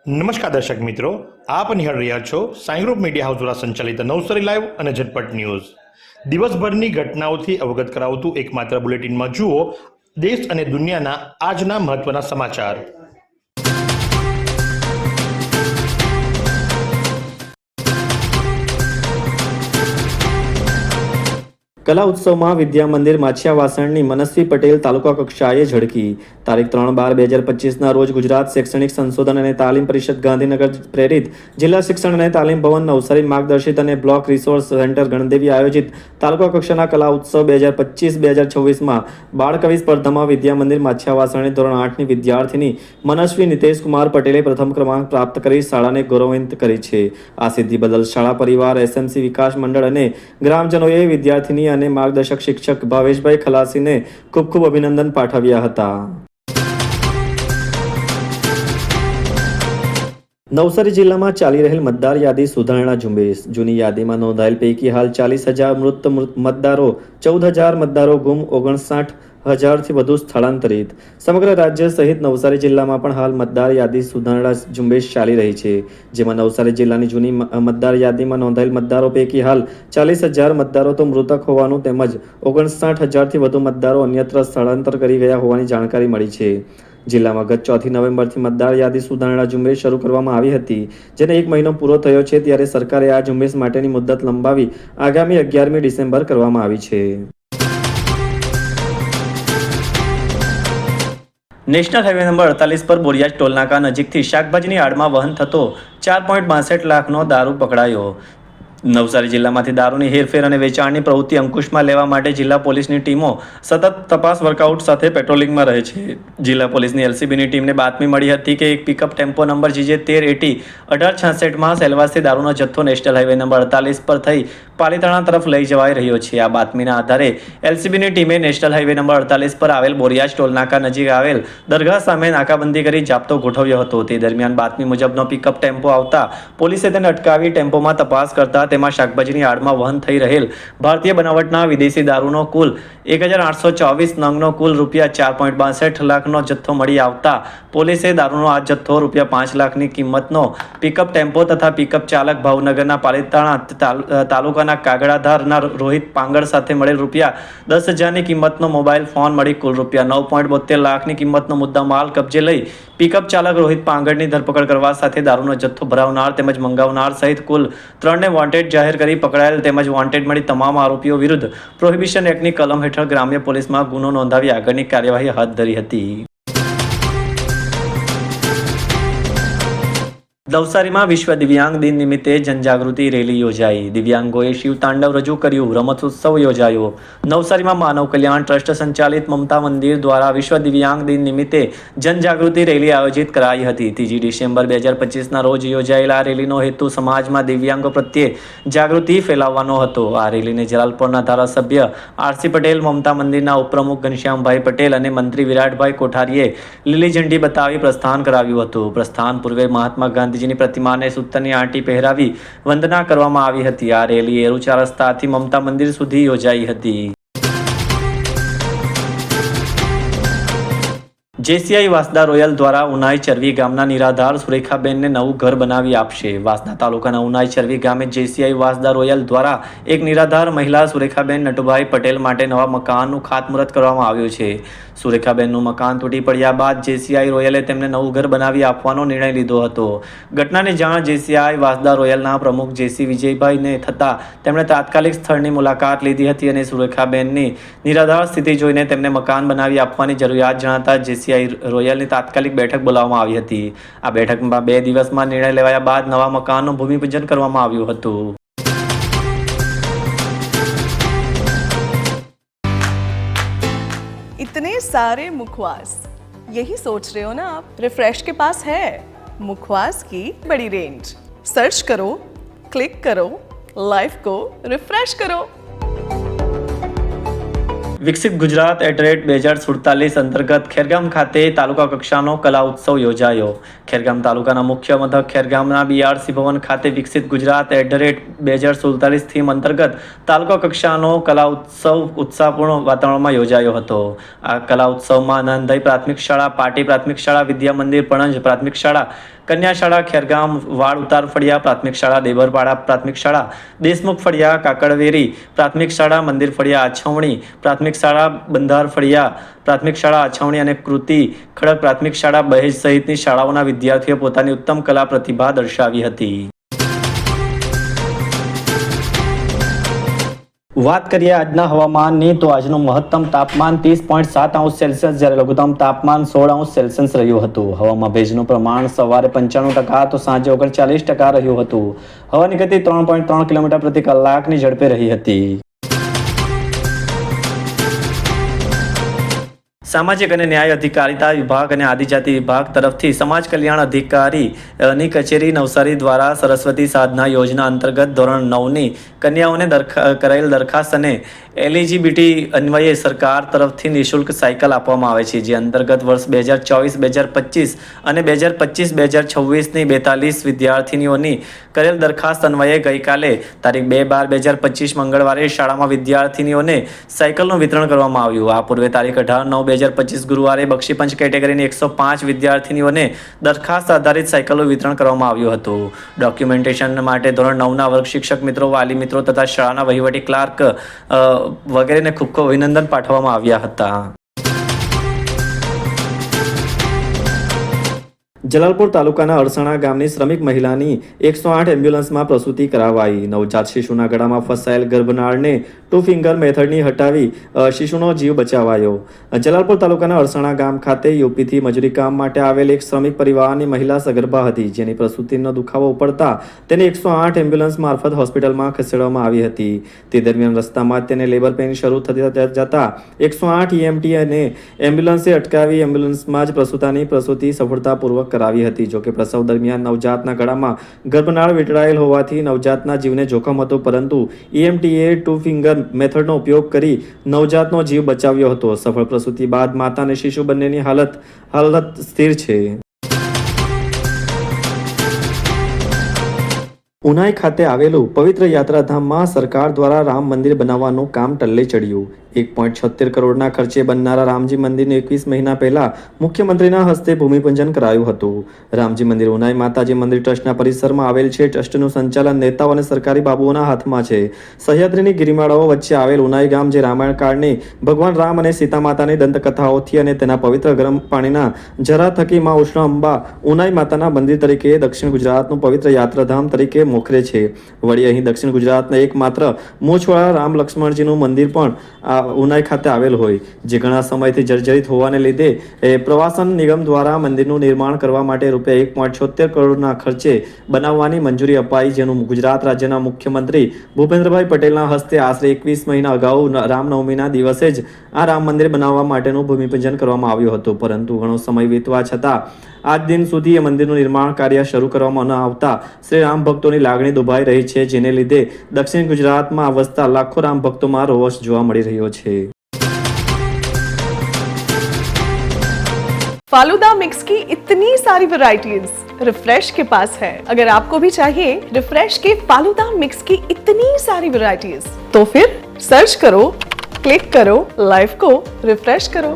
નમસ્કાર દર્શક મિત્રો, આપ નિહાળ રહ્યા છો સાઈ ગ્રુપ મીડિયા હાઉસ દ્વારા સંચાલિત નવસારી લાઈવ અને ઝટપટ ન્યૂઝ. દિવસભરની ઘટનાઓથી અવગત કરાવતું એકમાત્ર બુલેટિનમાં જુઓ દેશ અને દુનિયાના આજના મહત્વના સમાચાર. કલા ઉત્સવમાં વિદ્યા મંદિર માછિયા વાસણની મનસ્વી પટેલ તાલુકા કક્ષાએ ઝળકી. તારીખ 3/12/2025ના રોજ ગુજરાત શૈક્ષણિક સંશોધન અને તાલીમ પરિષદ ગાંધીનગર પ્રેરિત જિલ્લા શિક્ષણ અને તાલીમ ભવન નવસારી માર્ગદર્શિત અને બ્લોક રિસોર્સ સેન્ટર ગણદેવી આયોજિત તાલુકા કક્ષાના કલા ઉત્સવ 2025-2026માં બાળકવિ સ્પર્ધામાં વિદ્યા મંદિર માછિયા વાસણની ધોરણ 8ની વિદ્યાર્થીની મનસ્વી નિતેશકુમાર પટેલે પ્રથમ ક્રમાંક પ્રાપ્ત કરી શાળાને ગૌરવાન્વિત કરી છે. આ સિદ્ધિ બદલ શાળા પરિવાર, એસએમસી વિકાસ મંડળ અને ગ્રામજનોએ વિદ્યાર્થીની અને માર્ગદર્શક શિક્ષક ભાવેશભાઈ ખલાસીને ખૂબ ખૂબ અભિનંદન પાઠવ્યા હતા. નવસારી જિલ્લામાં ચાલી રહેલ મતદાર યાદી સુધારણા ઝુંબેશ. જૂની યાદીમાં નોંધાયેલ પૈકી હાલ 40,000 મૃત મતદારો, 14,000 મતદારો ગુમ, 59,000થી વધુ સ્થળાંતરિત. સમગ્ર રાજ્ય સહિત નવસારી જિલ્લામાં પણ હાલ મતદાર યાદી સુધારણા ઝુંબેશ ચાલી રહી છે, જેમાં નવસારી જિલ્લાની જૂની મતદાર યાદીમાં નોંધાયેલ મતદારો પૈકી હાલ 40,000 મતદારો તો મૃતક હોવાનું તેમજ 59,000થી વધુ મતદારો અન્યત્ર સ્થળાંતર કરી ગયા હોવાની જાણકારી મળી છે. જિલ્લામાં ગત 4 નવેમ્બરથી મતદાર યાદી સુધારણા ઝુંબેશ શરૂ કરવામાં આવી હતી, જેને 1 મહિનો પૂરો થયો છે, ત્યારે સરકારે આ ઝુંબેશ માટેની મુદત લંબાવી આગામી 11મી ડિસેમ્બર કરવામાં આવી છે. નેશનલ હાઈવે નંબર 48 પર બોરિયાજ ટોલનાકા નજીકથી શાકભાજીની આડમાં વહન થતો 4.62 લાખનો દારૂ પકડાયો. નવસારી જિલ્લામાંથી દારૂની હેરફેર અને વેચાણની પ્રવૃત્તિ અંકુશમાં લેવા માટે જિલ્લા પોલીસની ટીમો સતત તપાસ વર્કઆઉટ સાથે પેટ્રોલિંગમાં રહે છે. જિલ્લા પોલીસની એલસીબીની ટીમને બાતમી મળી હતી કે એક પિકઅપ ટેમ્પો નંબર GJ1380-1866માં સેલવાસથી દારૂનો જથ્થો નેશનલ હાઈવે નંબર 48 પર થઈ પાલીતાણા તરફ લઈ જવાઈ રહ્યો છે. આ બાતમીના આધારે એલસીબીની ટીમે નેશનલ હાઈવે નંબર 48 પર આવેલ બોરિયાજ ટોલનાકા નજીક આવેલ દરગાહ સામે નાકાબંધી કરી જાપ્તો ગોઠવ્યો હતો. તે દરમિયાન બાતમી મુજબનો પિકઅપ ટેમ્પો આવતા પોલીસે તેને અટકાવી ટેમ્પોમાં તપાસ કરતા તેમાં શાકભાજીની આડમાં વહન થઈ રહેલ ભારતીય બનાવટના વિદેશી દારૂનો કુલ 1,824 નંગનો કુલ ₹4.62 લાખનો જથ્થો મળી આવતા પોલીસે દારૂનો આ જથ્થો ₹5 લાખની કિંમતનો પિકઅપ ટેમ્પો તથા પિકઅપ ચાલક ભાવનગરના પાલીતાણા તાલુકાના કાગડાધારના રોહિત પાંગળ સાથે મળેલ ₹10,000ની કિંમતનો મોબાઈલ ફોન મળી કુલ ₹9.72 લાખની કિંમતનો મુદ્દામાલ કબજે લઈ પિકઅપ ચાલક રોહિત પાંગળની ધરપકડ કરવા સાથે દારૂનો જથ્થો ભરાવનાર તેમજ મંગાવનાર સહિત કુલ 3ને વોન્ટેડ જાહેર કરી પકડાયેલ તેમજ વોન્ટેડ મળી તમામ આરોપીઓ વિરુદ્ધ પ્રોહિબિશન એક્ટની કલમ હેઠળ ગ્રામ્ય પોલીસમાં ગુનો નોંધાવી આગળની કાર્યવાહી હાથ ધરી હતી. નવસારીમાં વિશ્વ દિવ્યાંગ દિન નિમિત્તે જનજાગૃતિ રેલી યોજાઈ. દિવ્યાંગોએ શિવ તાંડવ રજૂ કર્યું. રમતોત્સવ યોજાયો. નવસારીમાં માનવ કલ્યાણ ટ્રસ્ટ સંચાલિત મમતા મંદિર દ્વારા વિશ્વ દિવ્યાંગ દિન નિમિત્તે જનજાગૃતિ રેલી આયોજિત કરાઈ હતી. 3 ડિસેમ્બર 2025ના રોજ યોજાયેલા આ રેલીનો હેતુ સમાજમાં દિવ્યાંગો પ્રત્યે જાગૃતિ ફેલાવવાનો હતો. આ રેલીને જલાલપોરના ધારાસભ્ય આરસી પટેલ, મમતા મંદિરના ઉપપ્રમુખ ઘનશ્યામભાઈ પટેલ અને મંત્રી વિરાટભાઈ કોઠારીએ લીલી ઝંડી બતાવી પ્રસ્થાન કરાવ્યું હતું. પ્રસ્થાન પૂર્વે મહાત્મા ગાંધીજીની પ્રતિમાને સૂતરની આંટી પહેરાવી વંદના કરવામાં આવી હતી. આ રેલી એરુચા રસ્તાથી મમતા મંદિર સુધી યોજાઈ હતી. જેસીઆઈ વાસદા રોયલ દ્વારા ઉનાઈ ચરવી ગામના નિરાધાર સુરેખાબેનને નવું ઘર બનાવી આપશે. વાસદા તાલુકાના ઉનાઈ ચરવી ગામે જેસીઆઈ વાસદા રોયલ દ્વારા એક નિરાધાર મહિલા સુરેખાબેન નટુભાઈ પટેલ માટે નવા મકાનનું ખાતમુહૂર્ત કરવામાં આવ્યું છે. સુરેખાબેનનું મકાન તૂટી પડ્યા બાદ જેસીઆઈ રોયલે તેમને નવું ઘર બનાવી આપવાનો નિર્ણય લીધો હતો. ઘટનાની જાણ જેસીઆઈ વાસદા રોયલના પ્રમુખ જેસી વિજયભાઈને થતાં તેમણે તાત્કાલિક સ્થળની મુલાકાત લીધી હતી અને સુરેખાબેનની નિરાધાર સ્થિતિ જોઈને તેમને મકાન બનાવી આપવાની જરૂરિયાત જણાતા જેસીઆઈ રોયલની તાત્કાલિક બેઠક બોલાવવામાં આવી હતી. આ બેઠકમાં 2 દિવસમાં નિર્ણય લેવાયા બાદ નવા મકાનનું ભૂમિપૂજન કરવામાં આવ્યું હતું. इतने सारे मुखवास, यही सोच रहे हो ना आप? रिफ्रेश के पास है मुखवास की बड़ी रेंज. सर्च करो, क्लिक करो, लाइफ को रिफ्रेश करो. વિકસિત ગુજરાત @ 2047 અંતર્ગત ખેરગામ ખાતે તાલુકા કક્ષાનો કલા ઉત્સવ યોજાયો. ખેરગામ તાલુકાના મુખ્ય મથક ખેરગામના બીઆરસી ભવન ખાતે વિકસિત ગુજરાત @2047 થીમ અંતર્ગત તાલુકા કક્ષાનો કલા ઉત્સવ ઉત્સાહપૂર્ણ વાતાવરણમાં યોજાયો હતો. આ કલા ઉત્સવમાં નાંદાઈ પ્રાથમિક શાળા, પાટી પ્રાથમિક શાળા, વિદ્યા મંદિર પણંજ પ્રાથમિક શાળા, કન્યા શાળા ખેરગામ, વાડ ઉતાર ફળિયા પ્રાથમિક શાળા, દેવરપાડા પ્રાથમિક શાળા, દેશમુખ ફળિયા, કાકડવેરી પ્રાથમિક શાળા, મંદિર ફળિયા આછવણી પ્રાથમિક શાળા, બંધાર ફળિયા પ્રાથમિક શાળા આછવણી અને કૃતિ ખડક પ્રાથમિક શાળા બહેજ સહિતની શાળાઓના વિદ્યાર્થીઓ પોતાની ઉત્તમ કલા પ્રતિભા દર્શાવી હતી. વાત કરીએ આજના હવામાનની તો આજનું મહત્તમ તાપમાન 30.7°C જ્યારે લઘુત્તમ તાપમાન 16°C રહ્યું હતું. હવામાં ભેજનું પ્રમાણ સવારે 95% તો સાંજે 39% રહ્યું હતું. હવાની ગતિ 3.3 કિલોમીટર પ્રતિ કલાકની ઝડપે રહી હતી. સામાજિક અને ન્યાય અધિકારીતા વિભાગ અને આદિજાતિ વિભાગ તરફથી સમાજ કલ્યાણ અધિકારીની કચેરી નવસારી દ્વારા સરસ્વતી સાધના યોજના અંતર્ગત ધોરણ 9ની કન્યાઓને કરાયેલ દરખાસ્ત અને એલિજિબિલિટી અન્વયે સરકાર તરફથી નિઃશુલ્ક સાયકલ આપવામાં આવે છે, જે અંતર્ગત વર્ષ 2024-2025 અને 2025-2026ની 42 વિદ્યાર્થીનીઓની કરેલ દરખાસ્ત અન્વયે ગઈકાલે તારીખ 2/12/2025 મંગળવારે શાળામાં વિદ્યાર્થીનીઓને સાયકલનું વિતરણ કરવામાં આવ્યું. આ પૂર્વે તારીખ 18/9/2025 ગુરુવારે બક્ષીપંચ કેટેગરીની 105 વિદ્યાર્થીનીઓને દરખાસ્ત આધારિત સાયકલનું વિતરણ કરવામાં આવ્યું હતું. ડોક્યુમેન્ટેશન માટે ધોરણ 9ના વર્ગ શિક્ષક મિત્રો, વાલી મિત્રો તથા શાળાના વહીવટી ક્લાર્ક વગેરેને ખૂબ ખૂબ અભિનંદન પાઠવવામાં આવ્યા હતા. જલાલપુર તાલુકાના અરસણા ગામની શ્રમિક મહિલાની 108 એમ્બ્યુલન્સમાં પ્રસૂતિ કરાવાઈ. નવજાત શિશુના ગળામાં ફસાયેલ ગર્ભનાળને 2 ફિંગર મેથડની હટાવી શિશુનો જીવ બચાવાયો. જલાલપુર તાલુકાના અરસણા ગામ ખાતે યુપીથી મજૂરી કામ માટે આવેલ એક શ્રમિક પરિવારની મહિલા સગર્ભા હતી, જેની પ્રસૂતિનો દુખાવો ઉપડતા તેને 108 એમ્બ્યુલન્સ મારફત હોસ્પિટલમાં ખસેડવામાં આવી હતી. તે દરમિયાન રસ્તામાં તેને લેબર પેઇન શરૂ થતી જતા 108 EMT અને એમ્બ્યુલન્સે અટકાવી એમ્બ્યુલન્સમાં જ પ્રસૂતિ સફળતાપૂર્વક કરાવી હતી. જોકે પ્રસવ દરમિયાન નવજાતના ગળામાં ગર્ભનાળ વીંટળાયેલ હોવાથી નવજાતના જીવને જોખમ હતું, પરંતુ EMTએ 2 ફિંગર મેથડનો ઉપયોગ કરી નવજાતનો જીવ બચાવ્યો હતો. સફળ પ્રસૂતિ બાદ માતા અને શિશુ બંનેની હાલત સ્થિર છે. ઉનાઈ ખાતે આવેલું પવિત્ર યાત્રાધામમાં સરકાર દ્વારા રામ મંદિર બનાવવાનું કામ ટલ્લે ચડ્યું. 1.76 કરોડના ખર્ચે બનનારા રામજી મંદિરનું 21 મહિના પહેલા મુખ્યમંત્રીના હસ્તે ભૂમિપૂજન કરાયું હતું. રામજી મંદિર ઉનાઈ માતાજી મંદિર ટ્રસ્ટના પરિસરમાં આવેલ છે. ટ્રસ્ટનું સંચાલન નેતાઓ અને સરકારી બાબુઓના હાથમાં છે. સહ્યાદ્રીની ગિરિમાળાઓ વચ્ચે આવેલ ઉનાઈ ગામ જે રામાયણ કાળની ભગવાન રામ અને સીતા માતાની દંતકથાઓથી અને તેના પવિત્ર ગરમ પાણીના ઝરા થકી માં ઉષ્ણ અંબા ઉનાઈ માતાના મંદિર તરીકે દક્ષિણ ગુજરાતનું પવિત્ર યાત્રાધામ તરીકે મોખરે છે. વળી અહીં દક્ષિણ ગુજરાતના એકમાત્ર મોછવાળા રામ લક્ષ્મણજીનું મંદિર પણ ઉનાઈ ખાતે આવેલ હોય, જે ઘણા સમયથી જર્જરિત હોવાને લીધે પ્રવાસન નિગમ દ્વારા મંદિરનું નિર્માણ કરવા માટે રૂપિયા 1.76 કરોડના ખર્ચે બનાવવાની મંજૂરી અપાઈ, જેનું ગુજરાત રાજ્યના મુખ્યમંત્રી ભૂપેન્દ્રભાઈ પટેલના હસ્તે આશરે 21 મહિના અગાઉ રામનવમીના દિવસે જ આ રામ મંદિર બનાવવા માટેનું ભૂમિપૂજન કરવામાં આવ્યું હતું. પરંતુ ઘણો સમય વીતવા છતાં આજ દિન સુધી એ મંદિરનું નિર્માણ કાર્ય શરૂ કરવામાં ન આવતા શ્રી રામ ભક્તોની લાગણી દુભાઈ રહી છે, જેને લીધે દક્ષિણ ગુજરાતમાં વસતા લાખો રામ ભક્તોમાં રોષ જોવા મળી રહ્યો છે. फालूदा मिक्स की इतनी सारी वैरायटीज रिफ्रेश के पास है. अगर आपको भी चाहिए रिफ्रेश के फालूदा मिक्स की इतनी सारी वैरायटीज, तो फिर सर्च करो, क्लिक करो, लाइफ को रिफ्रेश करो.